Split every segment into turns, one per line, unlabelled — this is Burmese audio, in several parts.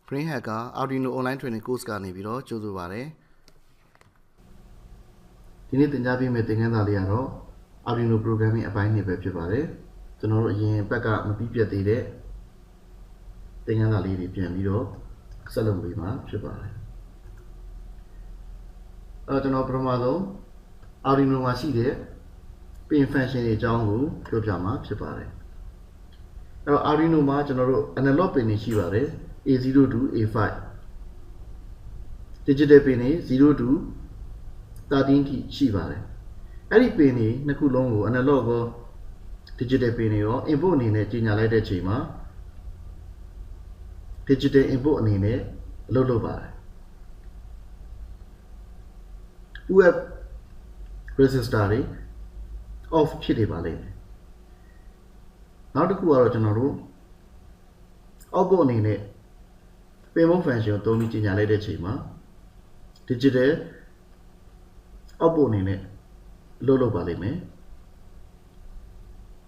Green Hacker Arduino online training course ကနေပြီးတော့ကြိုးဆိုပါတယ်ဒီနေ့သင်ကြားပေးမယ့်သင်ခန်းစာလေးကတော့ Arduino programming အပိုင်းနှစ်ပဲဖြစ်ပါတယ်ကျွန်တော်တို့အရင်ဘက်ကမပြီးပြတ်သေးတဲ့သင်ခန်းစာလေးတွေပြန်ပြီးတော့ဆက်လုပ်ပေးမှာဖြစ်ပါတယ်ကျွန်တော်ပထမဆုံး Arduino မှာရှိတဲ့ pin function တွေအကြောင်းကိုပြောပြမှာဖြစ်ပါတယ်အဲ့တော့ Arduino မှာကျွန်တော်တို့ analog pin တွေရှိပါတယ်A0 to A5 digital pin တွေ0 to 13 ထိရှိပါတယ်အဲ့ဒီ pin တွေနှစ်ခုလုံးကို analog ကို digital pin တွေရော input အနေနဲ့ကြီးညာလိုက်တဲ့ချိန်မှာ digital input အနေနဲ့အလုပ်လုပ်ပါတယ် UF resistor တွေ off ဖြစ်နေပါလိမ့်မယ်နောက်တစ်ခုကတော့ကျွန်တော်တို့ output အနေနဲ့pin mode function ကိုသုံးပြီးကြီးညာလိုက်တဲ့ချိန်မှာ digital output အနေနဲ့လုပ်ပါလိမ့်မယ်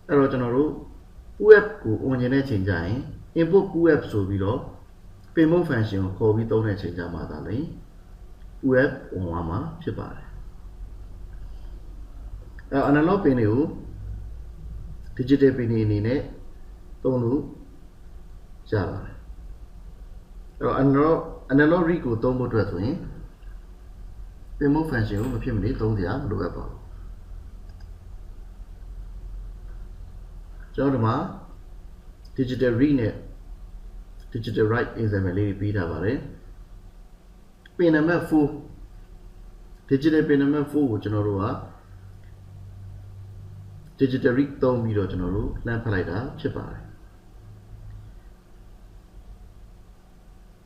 အဲ့တော့ကျွန်တော်တို့ UF ကိုဝင်ကျင်တဲ့ချိန်ကျရင် input UF ဆိုပြီးတော့ pin mode function ကိုခေါ်ပြီးသုံးတဲ့ချိန်ကျမှသာလေ UF ဝင်သွားမှာဖြစ်ပါတယ်အဲ့ analog pin တွေကို digital pin တွေအနေနဲ့သုံးလို့ရပါတယ်အဲ့တော့ analog read ကိုသုံးဖို့အတွက်ဆိုရင် pin mode function ကိုမဖြစ်မနေသုံးစရာမလိုအပ်ပါဘူးကျွန်တော်ဒီမှာ digital read နဲ့ digital write example လေးပြီးထားပါတယ် pin number 4 digital pin number 4ကိုကျွန်တော်တို့က digital read သုံးပြီးတော့ကျွန်တော်တို့လှမ်းဖတ်လိုက်တာဖြစ်ပါတယ်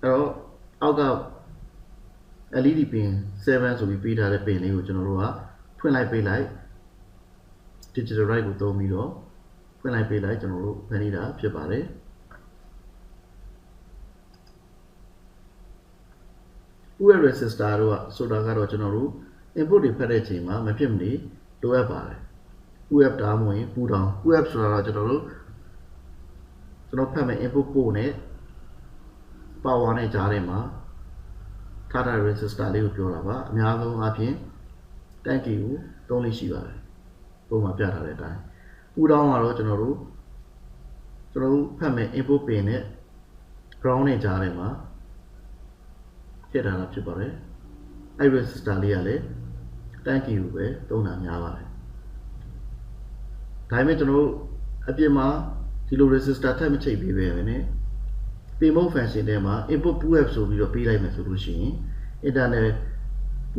အဲ့တော့အောက်က LED pin 7ဆိုပြီးပေးထားတဲ့ pin လေးကိုကျွန်တော်တို့ကဖွင့်လိုက်ပေးလိုက် digital write ကိုသုံးပြီးတော့ဖွင့်လိုက်ပေးလိုက်ကျွန်တော်တို့ဖန်နေတာဖြစ်ပါတယ်UF resistor တို့ကဆိုတာကတော့ကျွန်တော်တို့ input တွေဖတ်တဲ့ချိန်မှာမဖြစ်မနေလိုအပ်ပါတယ် UF ဒါမှမဟုတ် pull down UF ဆိုတာတော့ကျွန်တော်ဖတ်မဲ့ input port နဲ့ power နဲ့ကြားထဲမှာထားတဲ့ resistor လေးကိုပြောတာပါအများဆုံးအားဖြင့် tank ကိုသုံးလို့ရှိပါတယ်ပုံမှန်ပြထားတဲ့အတိုင်း pull down ကတော့ကျွန်တော်တို့ဖတ်မဲ့ input pin နဲ့ ground နဲ့ကြားထဲမှာထည့်ထားတာဖြစ်ပါတယ်အဲ့ resistor လေးကလည်း tank ကိုပဲသုံးတာများပါတယ်ဒါပေမဲ့ကျွန်တော်တို့အပြင်မှာဒီလို resistor ထပ်မချိတ်ပေးပဲနဲ့ pin mode function ထဲမှာ input UF ဆိုပြီးတော့ပေးလိုက်မယ်ဆိုလို့ရှိရင် internal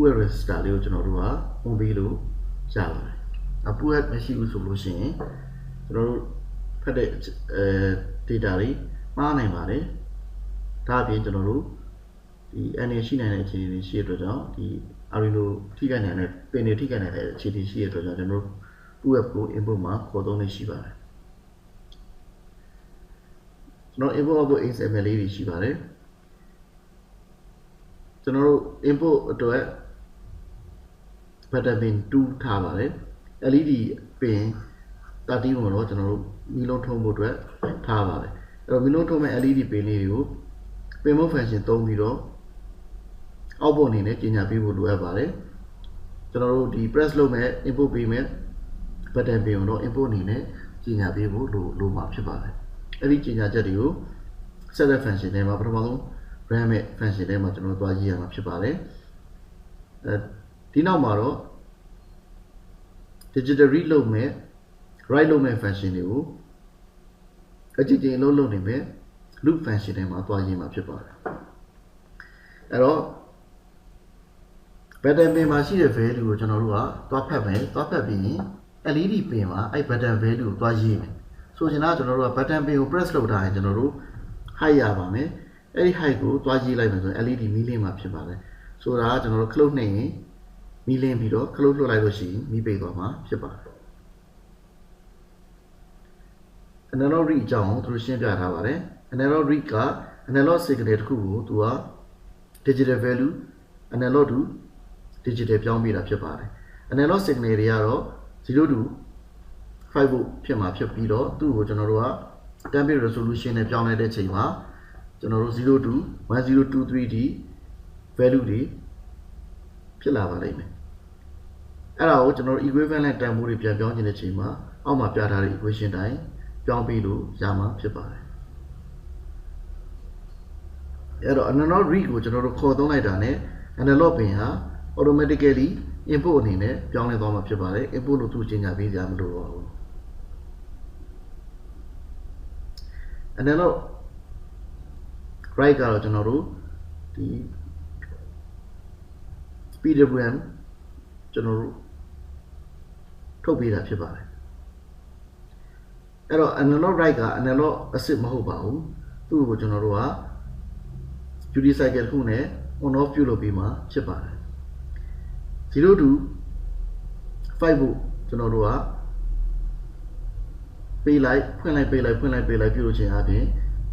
UF resistor လေးကိုကျွန်တော်တို့ကဝင်ပေးလို့ရပါတယ်UF မရှိဘူးဆိုလို့ရှိရင်ကျွန်တော်တို့ဖတ်တဲ့data တွေမှားနိုင်ပါတယ်ဒါအပြင်ကျွန်တော်တို့ဒီ NA ရှိနိုင်တဲ့အခြေအနေရှိတဲ့အတွက်ကြောင့်ဒီ Arduino ထိခိုက်နိုင်တဲ့ pin တွေထိခိုက်နိုင်တဲ့အခြေအနေရှိတဲ့အတွက်ကြောင့်ကျွန်တော်တို့ UF ကို input မှာခေါ်သုံးနေရှိပါတယ်ကျွန်တော် input output XML လေးတွေရှိပါတယ်ကျွန်တော်တို့ input အတွက် button pin 2ထားပါတယ် LED pin 30ကိုတော့ကျွန်တော်တို့မီးလုံးထုံးဖို့အတွက်ထားပါတယ်အဲ့တော့မီးလုံးထုံးမဲ့ LED pin လေးတွေကို pin mode function သုံးပြီးတော့ output အနေနဲ့ကြီးညာပေးဖို့လိုအပ်ပါတယ်ကျွန်တော်တို့ဒီ press လုပ်မဲ့ input ပေးမဲ့ button pin ကိုတော့ input အနေနဲ့ကြီးညာပေးဖို့လိုမှာဖြစ်ပါတယ်အဲ့ဒီကြီးညာချက်တွေကို select function ထဲမှာပထမဆုံး run မဲ့ function ထဲမှာကျွန်တော်သွားရေးရမှာဖြစ်ပါတယ်ဒီနောက်မှာတော့ digital read လုပ်မဲ့ write လုပ်မဲ့ function တွေကိုအကြည့်ကြည့်လုပ်နေမဲ့ loop function ထဲမှာသွားရေးမှာဖြစ်ပါတယ်အဲ့တော့ button pin မှာရှိတဲ့ value ကိုကျွန်တော်တို့ကသွားဖတ်မယ်သွားဖတ်ပြီးရင် LED pin မှာအဲ့ button value ကိုသွားရေးမယ်ဆိုချင်တာကျွန်တော်တို့က button pin ကို press လုပ်ထားရင်ကျွန်တော်တို့ height ရပါမယ်အဲ့ဒီ height ကိုသွားရေးလိုက်မယ်ဆိုရင် LED မီးလင်းမှာဖြစ်ပါတယ်ဆိုတာကကျွန်တော်တို့ close နှိပ်ရင်မီးလင်းပြီးတော့ close လွှတ်လိုက်လို့ရှိရင်မီးပိတ်သွားမှာဖြစ်ပါတယ် analog read အကြောင်းကိုသူတို့ရှင်းပြထားပါတယ် analog read က analog signal တစ်ခုကိုသူက digital value analog to digital ပြောင်းပေးတာဖြစ်ပါတယ် analog signal တွေကတော့0 to 5 volt ဖြစ်မှာဖြစ်ပြီးတော့သူ့ကိုကျွန်တော်တို့က 10 bit resolution နဲ့ပြောင်းလိုက်တဲ့ချိန်မှာ ကျွန်တော်တို့02 1023D value တွေဖြစ်လာပါလိမ့်မယ်အဲ့ဒါကိုကျွန်တော်တို့ equivalent တန်ဖိုးတွေပြန်ပြောင်းခြင်းတဲ့ချိန်မှာအောက်မှာပြထားတဲ့ equation တိုင်းပြောင်းပြီးလို့ရမှာဖြစ်ပါတယ်အဲ့တော့ analog read ကိုကျွန်တော်တို့ခေါ်သုံးလိုက်တာနဲ့ analog ပင်ဟာ automatically input အနေနဲ့ပြောင်းလဲသွားမှာဖြစ်ပါတယ် input လို့သူ့ချင်းညာပေးကြမလို့ပါဘူး analog write ကတော့ကျွန်တော်တို့ဒီ PWM ကျွန်တော်တို့ထုတ်ပေးတာဖြစ်ပါတယ်အဲ့တော့ analog write က analog အစစ်မဟုတ်ပါဘူးသူ့ကိုကျွန်တော်တို့က duty cycle တစ်ခုနဲ့ on off ပြုလုပ်ပြီးမှဖြစ်ပါတယ်0 to 5ဖို့ကျွန်တော်တို့ကပေးလိုက်ဖွင့်လိုက်ပေးလိုက်ဖွင့်လိုက်ပေးလိုက်ပြုလုပ်ခြင်းအပြင်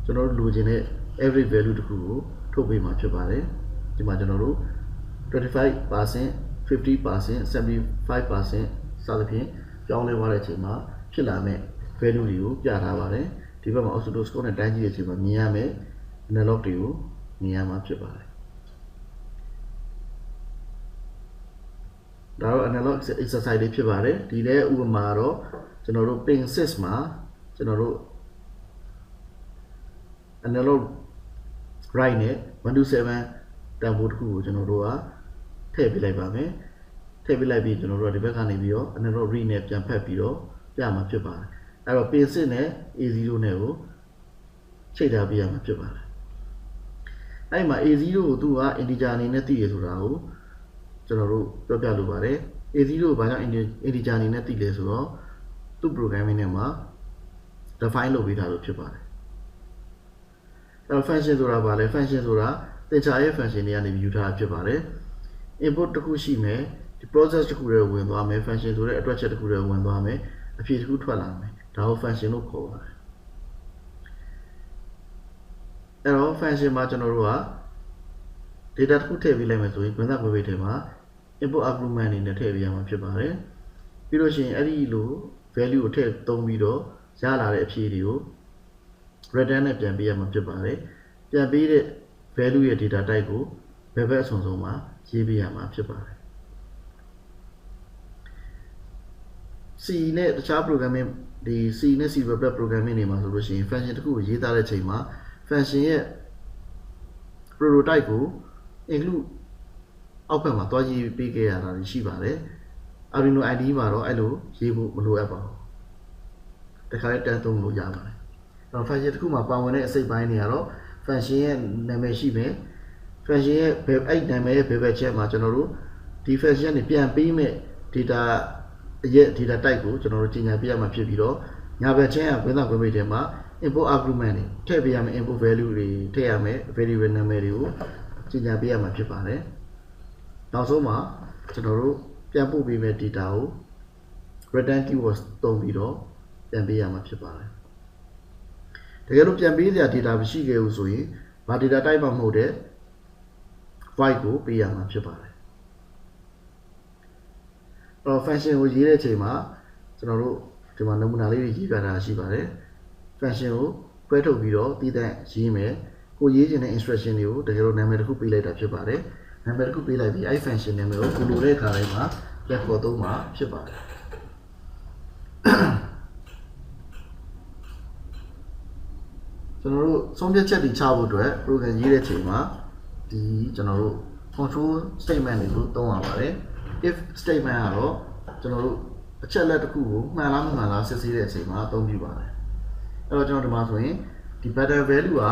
ကျွန်တော်တို့လိုချင်တဲ့ average value တစ်ခုကိုထုတ်ပေးမှာဖြစ်ပါတယ်ဒီမှာကျွန်တော်တို့ 25% 50% 75% စသဖြင့်ပြောင်းလဲသွားတဲ့အချိန်မှာဖြစ်လာမဲ့ value တွေကိုပြထားပါတယ်ဒီဘက်မှာ oscilloscope နဲ့တိုင်းကြည့်တဲ့အချိန်မှာမြင်ရမယ့် analog တွေကိုမြင်ရမှာဖြစ်ပါတယ်ဒါတော့ analog exercise လေးဖြစ်ပါတယ်ဒီထဲဥပမာတော့ကျွန်တော်တို့ pin 6မှာကျွန်တော်တို့ analog write နဲ့127တန်ဖိုးတစ်ခုကိုကျွန်တော်တို့ကထည့်ပေးလိုက်ပါမယ်ထည့်ပေးလိုက်ပြီးကျွန်တော်တို့ကဒီဘက်ကနေပြီးတော့ analog read နဲ့ပြန်ဖက်ပြီးတော့ပြမှာဖြစ်ပါတယ်အဲ့တော့ pin 6နဲ့ A0 နဲ့ကိုချိတ်ထားပေးရမှာဖြစ်ပါတယ်အဲ့မှာ A0 ကိုသူက integer အနေနဲ့သိရဆိုတာကိုကျွန်တော်တို့ပြောပြလိုပါတယ် A0 ကိုဘာကြောင့် integer အနေနဲ့သိလဲဆိုတော့သူ့ programming ထဲမှာ define လုပ်ပေးထားလို့ဖြစ်ပါတယ်အဲ့တော့ function ဆိုတာဘာလဲ function ဆိုတာသင်္ချာရဲ့ function တွေကနေယူထားတာဖြစ်ပါတယ် input တစ်ခုရှိမယ်ဒီ process တစ်ခုတွေဝင်သွားမယ် function ဆိုတဲ့အတွက်ချက်တစ်ခုတွေဝင်သွားမယ်အဖြေတစ်ခုထွက်လာမယ်ဒါကို function လို့ခေါ်ပါတယ်အဲ့တော့ function မှာကျွန်တော်တို့က data တစ်ခုထည့်ပေးလိုက်မယ်ဆိုရင်ကွန်ဆက် web ထဲမှာ input argument အနေနဲ့ထည့်ပေးရမှာဖြစ်ပါတယ်ပြီးလို့ရှိရင်အဲ့ဒီလို value ကိုထည့်သုံးပြီးတော့ရလာတဲ့အဖြေတွေကို return နဲ့ပြန်ပေးရမှာဖြစ်ပါတယ်ပြန်ပေးတဲ့ value ရဲ့ data type ကိုဘယ်ဘက်အဆုံးမှာရေးပေးရမှာဖြစ်ပါတယ် C နဲ့တခြား programming ဒီ C နဲ့ C++ programming တွေမှာဆိုလို့ရှိရင် function တစ်ခုကိုရေးသားတဲ့ချိန်မှာ function ရဲ့ prototype ကို include အောက်ဘက်မှာတွားရေးပေးခဲ့ရတာရှိပါတယ် Arduino IDE မှာတော့အဲ့လိုရေးဖို့မလိုအပ်ပါဘူးတခါလေးတန်းသုံးလို့ရပါတယ်အဲ့တော့ function တစ်ခုမှာပါဝင်တဲ့အစိတ်ပိုင်းတွေကတော့ function ရဲ့နာမည်ရှိမယ် function ရဲ့အဲ့နာမည်ရဲ့ဘယ်ဘက်ချက်မှာကျွန်တော်တို့ဒီ function တွေပြန်ပေးမဲ့ data ရဲ့ data type ကိုကျွန်တော်တို့ကြီးညာပေးရမှာဖြစ်ပြီးတော့ညာဘက်ချက်ကဝင်းသာခွင့်ပေးတယ်မှာ input argument တွေထည့်ပေးရမယ် input value တွေထည့်ရမယ် variable နာမည်တွေကိုကြီးညာပေးရမှာဖြစ်ပါတယ်နောက်ဆုံးမှာကျွန်တော်တို့ပြန်ပို့ပေးမဲ့ data ကို return keyword သုံးပြီးတော့ပြန်ပေးရမှာဖြစ်ပါတယ်တကယ်လို့ပြန်ပေးစရာ data မရှိခဲ့ဘူးဆိုရင်ဘာ data type မှမဟုတ်တဲ့ void ကိုပေးရမှာဖြစ်ပါတယ်အဲ့တော့ function ကိုရေးတဲ့အချိန်မှာကျွန်တော်တို့ဒီမှာနမူနာလေးတွေရေးပြတာရှိပါတယ် function ကိုခွဲထုတ်ပြီးတော့တည်တဲ့ရေးမယ်ကိုရေးခြင်းတဲ့ instruction တွေကိုတကယ်လို့နာမည်တစ်ခုပေးလိုက်တာဖြစ်ပါတယ်နာမည်တစ်ခုပေးလိုက်ပြီးအဲ့ function နာမည်ကိုကိုလိုတဲ့အခါတိုင်းမှာပြန်ခေါ်သုံးမှာဖြစ်ပါတယ်ကျွန်တော်တို့ဆုံးဖြတ်ချက်တွေချဖို့အတွက် program ရေးတဲ့ချိန်မှာဒီကျွန်တော်တို့ control statement တွေကိုသုံးရပါတယ် if statement ကတော့ကျွန်တော်တို့အချက်လက်တစ်ခုကိုမှန်လားမမှန်လားစစ်ဆေးတဲ့အချိန်မှာအသုံးပြုပါတယ်အဲ့တော့ကျွန်တော်ဒီမှာဆိုရင်ဒီ button value က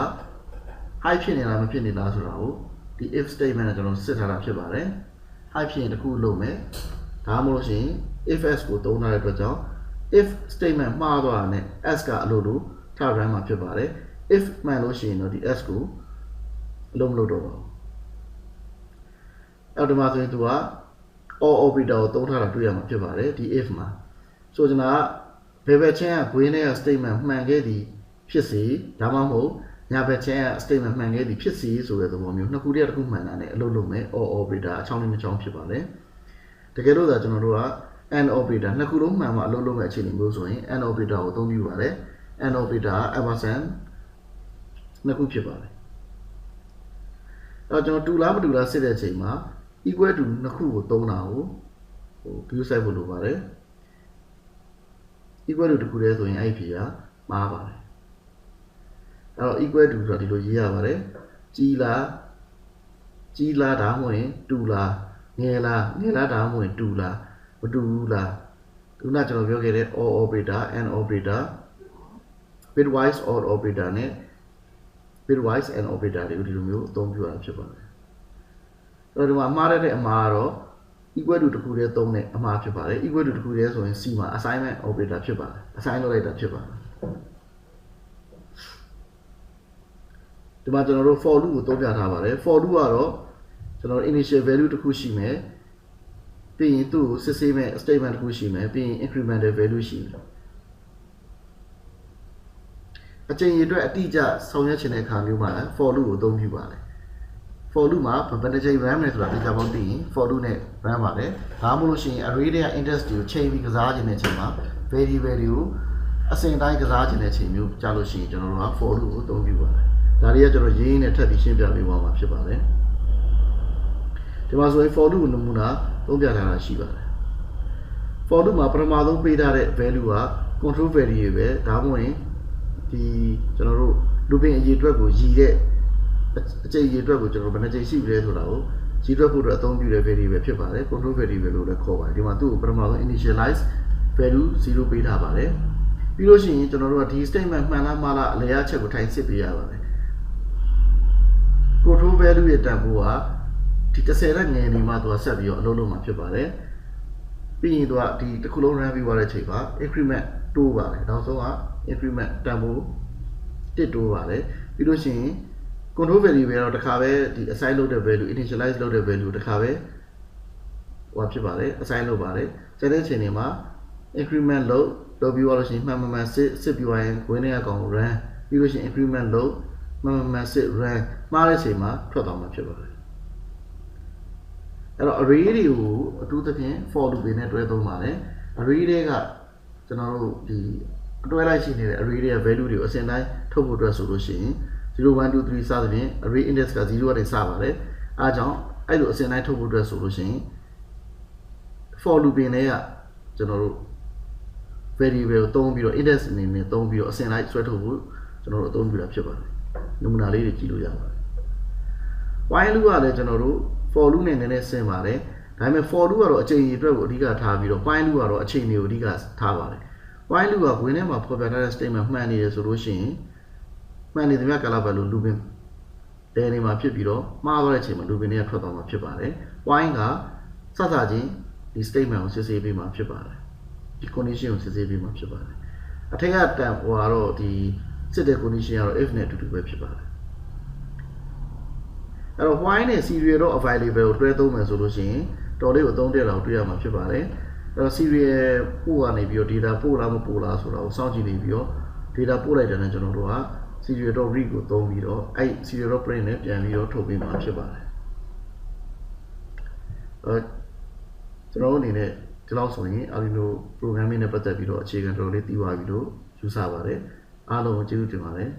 high ဖြစ်နေလားမဖြစ်နေလားဆိုတာကိုဒီ if statement နဲ့ကျွန်တော်စစ်ထားတာဖြစ်ပါတယ် high ဖြစ်ရင်တစ်ခုလုပ်မယ်ဒါမှမဟုတ်လို့ရှိရင် if s ကိုသုံးထားတဲ့အတွက်ကြောင့် if statement မှားသွားတာနဲ့ s ကအလိုလိုထ run မှာဖြစ်ပါတယ် if မှန်လို့ရှိရင်တော့ဒီ s ကိုအလုံးမလုပ်တော့ပါဘူးအဲ့ဒီမှာဆိုရင်သူက or operator ကိုသုံးထားတာတွေ့ရမှာဖြစ်ပါတယ်ဒီ if မှာဆိုကျွန်တော်ကဘယ်ဘက်ချင်းက green နဲ့ statement မှန်ခဲ့သည်ဖြစ်စေဒါမှမဟုတ်ညာဘက်ချင်းက statement မှန်ခဲ့သည်ဖြစ်စေဆိုတဲ့သဘောမျိုးနှစ်ခုတည်းတစ်ခုမှန်တာနဲ့အလုပ်လုပ်မယ် or operator အချောင်းလေးတစ်ချောင်းဖြစ်ပါတယ်တကယ်လို့သာကျွန်တော်တို့က and operator နှစ်ခုလုံးမှန်မှအလုပ်လုပ်မဲ့အခြေအနေမျိုးဆိုရင် and operator ကိုအသုံးပြုပါတယ် and operator ampersand နှစ်ခုဖြစ်ပါတယ် အဲ့တော့ကျွန်တော်တူလားမတူလားစစ်တဲ့အချိန်မှာ equal to နှစ်ခုကိုသုံးတာကိုview site ဖို့လိုပါတယ် equal to တစ်ခုတည်းဆိုရင်အဲ့ဖြေကမှားပါတယ်အဲ့တော့ equal to ဆိုတာဒီလိုရေးရပါတယ်ကြီးလားဒါမှမဟုတ်တူလားငယ်လားဒါမှမဟုတ်တူလားမတူဘူးလားခုနကျွန်တော်ပြောခဲ့တဲ့ or operator and operator bitwise or operator နဲ့ bitwise and operator တွေကိုဒီလိုမျိုးအသုံးပြုရတာဖြစ်ပါတယ်အဲ့တော့ဒီမှာအမှားတဲ့အမှားတော့ equal to တစ်ခုတည်းသုံးတဲ့အမှားဖြစ်ပါတယ် equal to တစ်ခုတည်းဆိုရင် C မှာ assignment operator ဖြစ်ပါတယ် assign လုပ်လိုက်တာဖြစ်ပါတယ်ဒီမှာကျွန်တော်တို့ for loop ကိုသုံးပြထားပါတယ် for loop ကတော့ကျွန်တော် initial value တစ်ခုရှိမယ်ပြီးရင်သူ့ကိုစစ်ဆေးမဲ့ statement တစ်ခုရှိမယ်ပြီးရင် incremental value ရှိမယ်အချိန်ရအတွက်အတိအကျဆောင်ရွက်ချင်တဲ့အခါမျိုးမှာ for loop ကိုအသုံးပြုပါတယ် for loop မှာဘယ်နှချိန် run မယ်ဆိုတာသိကြပေါင်းသိရင် for loop နဲ့ run ပါတယ်ဒါမှမဟုတ်လို့ရှိရင် array တွေက index တွေကိုချိန်ပြီးကစားခြင်းတဲ့အချိန်မှာ variable တွေကိုအစဉ်တိုင်းကစားခြင်းတဲ့အချိန်မျိုးကြာလို့ရှိရင်ကျွန်တော်တို့က for loop ကိုအသုံးပြုပါတယ်ဒါတွေကကျွန်တော်ရင်းနဲ့ထပ်ပြီးရှင်းပြပေးသွားမှာဖြစ်ပါတယ်ဒီမှာဆိုရင် for loop ကိုနမူနာသုံးပြထားတာရှိပါတယ် for loop မှာပထမဆုံးပေးထားတဲ့ value က control variable ပဲဒါမှမဟုတ်ဒီကျွန်တော်တို့ looping အရေးအတွက်ကိုရည်တဲ့အကျိတ်အရေးအတွက်ကိုကျွန်တော်ဘယ်နှချိန်ရှိပြီလဲဆိုတာကိုရည်တွက်ဖို့အတွက်အသုံးပြုတဲ့ variable ဖြစ်ပါတယ် control variable လို့လည်းခေါ်ပါတယ်ဒီမှာသူ့ကိုပထမဆုံး initialize value 0ပေးထားပါတယ်ပြီးလို့ရှိရင်ကျွန်တော်တို့ကဒီ statement မှန်လားမှားလားအလျားချက်ကိုထိုင်စစ်ပေးရပါတယ် control value ရဲ့တန်ဖိုးကဒီ30နဲ့ငယ်နေမှသူကဆက်ပြီးတော့အလုပ်လုပ်မှာဖြစ်ပါတယ်ပြီးရင်သူကဒီတစ်ခုလုံး run ပြီးသွားတဲ့အချိန်မှာ increment တိုးပါတယ်နောက်ဆုံးက increment တန်ဖိုး1တိုးပါတယ်ပြီးလို့ရှိရင် control variable ကတော့တစ်ခါပဲဒီ assign လုပ်တဲ့ value initialize လုပ်တဲ့ value တစ်ခါပဲဟိုဖြစ်ပါတယ် assign လုပ်ပါတယ်ဆက်တဲ့အချိန်တွေမှာ increment လုပ်ပြီးသွားလို့ရှိရင်မှန်မှန်စစ်ပြီးသွားရင်ဝင်တဲ့အကောင် run ပြီးလို့ရှိရင် increment လုပ်မှန်စစ် run မှားတဲ့အချိန်မှာထွက်သွားမှာဖြစ်ပါတယ်အဲ့တော့ array တွေကိုအထူးသဖြင့် for loop တွေနဲ့တွဲသုံးပါတယ် array တွေကကျွန်တော်တို့ဒီအတွဲလိုက်ရှိနေတဲ့ array တွေရဲ့ value တွေကိုအစဉ်တိုင်းထုတ်ဖို့အတွက်ဆိုလို့ရှိရင်0 1 2 3 စသဖြင့် array index က0ကနေစပါတယ်အားကြောင့်အဲ့လိုအစဉ်တိုင်းထုတ်ဖို့အတွက်ဆိုလို့ရှိရင် for loop တွေနဲ့ကကျွန်တော်တို့ variable ကိုသုံးပြီးတော့ index အနေနဲ့သုံးပြီးတော့အစဉ်တိုင်းဆွဲထုတ်ဖို့ကျွန်တော်တို့အသုံးပြုတာဖြစ်ပါတယ်နမူနာလေးတွေကြည့်လို့ရပါတယ် while loop ကလည်းကျွန်တော်တို့ for loop နဲ့နည်းနည်းဆင်းပါတယ်ဒါပေမဲ့ for loop ကတော့အချိန်ကြီးအတွက်ကိုအဓိကထားပြီးတော့ while loop ကတော့အချိန်တွေကိုအဓိကထားပါတယ် while loop ကဝင်ထဲမှာဖော်ပြထားတဲ့ statement မှန်နေတယ်ဆိုလို့ရှိရင်မှန်နေသမျှကာလပတ်လို့ looping တဲနေမှာဖြစ်ပြီးတော့မှားသွားတဲ့အချိန်မှာ looping တွေကထွက်သွားမှာဖြစ်ပါတယ် while ကစစချင်းဒီ statement ကိုစစ်ဆေးပေးမှာဖြစ်ပါတယ်ဒီ condition ကိုစစ်ဆေးပေးမှာဖြစ်ပါတယ်အထက်ကတန်ဟိုကတော့ဒီစစ်တဲ့ condition ကတော့ if နဲ့အတူတူပဲဖြစ်ပါတယ်အဲ့တော့ while နဲ့ serial dot available ကိုတွဲသုံးမယ်ဆိုလို့ရှိရင်တော်လေးကိုအသုံးတည့်တာကိုတွေ့ရမှာဖြစ်ပါတယ်အဲ့တော့ serial ပို့ကနေပြီးတော့ data ပို့လားမပို့လားဆိုတာကိုစောင့်ကြည့်နေပြီးတော့ data ပို့လိုက်တဲ့နဲ့ကျွန်တော်တို့က serial dot read ကိုသုံးပြီးတော့အဲ့ serial dot print နဲ့ပြန်ပြီးတော့ထုတ်ပေးမှာဖြစ်ပါတယ်ကျွန်တော်တို့အနေနဲ့ဒီလောက်ဆိုရင် Arduino programming နဲ့ပတ်သက်ပြီးတော့အခြေခံတော်တော်လေးသိသွားပြီလို့ယူဆပါတယ်အားလုံးကိုကျေးဇူးတင်ပါတယ်